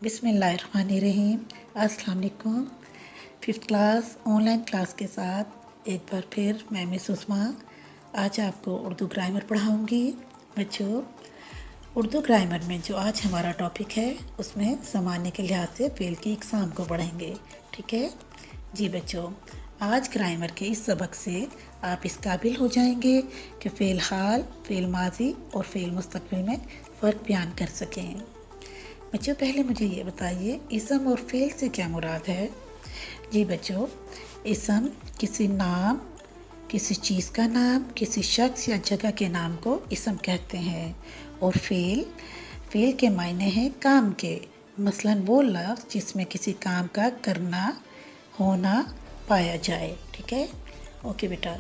बिस्मिल्लाहिर्रहमानिर्रहीम। अस्सलाम वालेकुम। 5th क्लास ऑनलाइन क्लास के साथ एक बार फिर मैं मिस उस्मा आज आपको उर्दू ग्रामर पढ़ाऊँगी। बच्चों, उर्दू ग्रामर में जो आज हमारा टॉपिक है उसमें ज़माने के लिहाज से फ़ेल की इक़साम को पढ़ेंगे। ठीक है जी बच्चों, आज ग्रामर के इस सबक से आप इस काबिल हो जाएंगे कि फ़ेल हाल, फ़ेल माजी और फ़ेल मुस्तक़बिल में फ़र्क बयान कर सकें। बच्चों, पहले मुझे ये बताइए इसम और फ़ेल से क्या मुराद है। जी बच्चों, इसम किसी नाम, किसी चीज़ का नाम, किसी शख्स या जगह के नाम को इसम कहते हैं। और फ़ेल के मायने हैं काम के, मसलन वो लफ्ज़ जिसमें किसी काम का करना होना पाया जाए। ठीक है, ओके बेटा।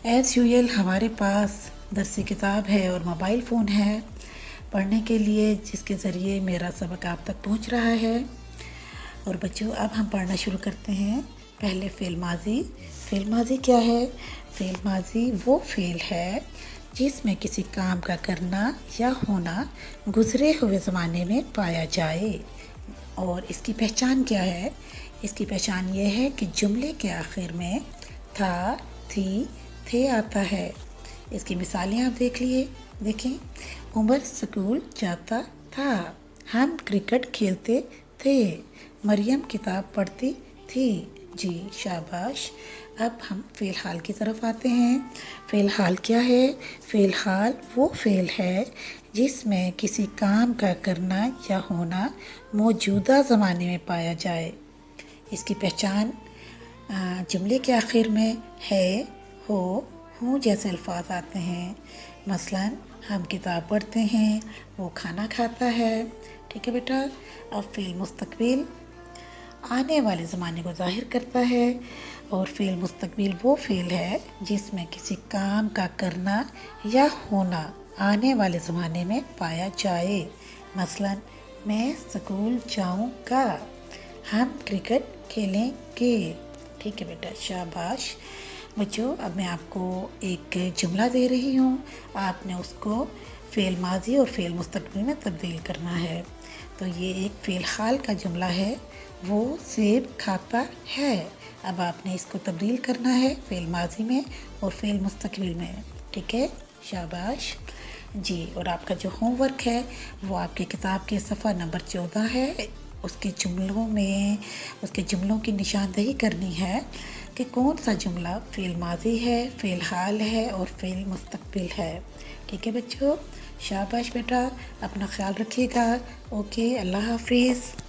एज़ यूजुअल हमारे पास दरसी किताब है और मोबाइल फ़ोन है पढ़ने के लिए, जिसके ज़रिए मेरा सबक आप तक पहुंच रहा है। और बच्चों, अब हम पढ़ना शुरू करते हैं। पहले फ़ेल माजी। फ़ेल माजी क्या है? फ़ेल माजी वो फ़ेल है जिसमें किसी काम का करना या होना गुज़रे हुए ज़माने में पाया जाए। और इसकी पहचान क्या है? इसकी पहचान ये है कि जुमले के आखिर में था, थी, थे आता है। इसकी मिसालें आप देखें। उमर स्कूल जाता था, हम क्रिकेट खेलते थे, मरियम किताब पढ़ती थी। जी शाबाश। अब हम फ़ेल हाल की तरफ आते हैं। फ़ेल हाल क्या है? फ़ेल हाल वो फ़ेल है जिसमें किसी काम का करना या होना मौजूदा ज़माने में पाया जाए। इसकी पहचान जुमले के आखिर में है, हो, हूँ जैसे अल्फाज आते हैं। मसलन हम किताब पढ़ते हैं, वो खाना खाता है। ठीक है बेटा। अब फ़ेल मुस्तक़बिल आने वाले ज़माने को ज़ाहिर करता है। और फ़ेल मुस्तक़बिल वो फ़ेल है जिसमें किसी काम का करना या होना आने वाले ज़माने में पाया जाए। मसलन मैं स्कूल जाऊँगा, हम क्रिकेट खेलेंगे। ठीक है बेटा, शाबाश। बच्चों, अब मैं आपको एक जुमला दे रही हूँ, आपने उसको फ़ेल माजी और फ़ेल मुस्तक़बिल में तब्दील करना है। तो ये एक फ़ेल हाल का जुमला है, वो सेब खाता है। अब आपने इसको तब्दील करना है फ़ेल माजी में और फ़ेल मुस्तक़बिल में। ठीक है, शाबाश जी। और आपका जो होमवर्क है वो आपकी किताब के सफ़ा नंबर 14 है। उसके जुमलों की निशानदेही करनी है कि कौन सा जुमला फ़ेल माजी है, फ़ेल हाल है और फ़ेल मुस्तक़बिल है। ठीक है बच्चों, शाबाश बेटा, अपना ख्याल रखिएगा। ओके, अल्लाह हाफ़िज़।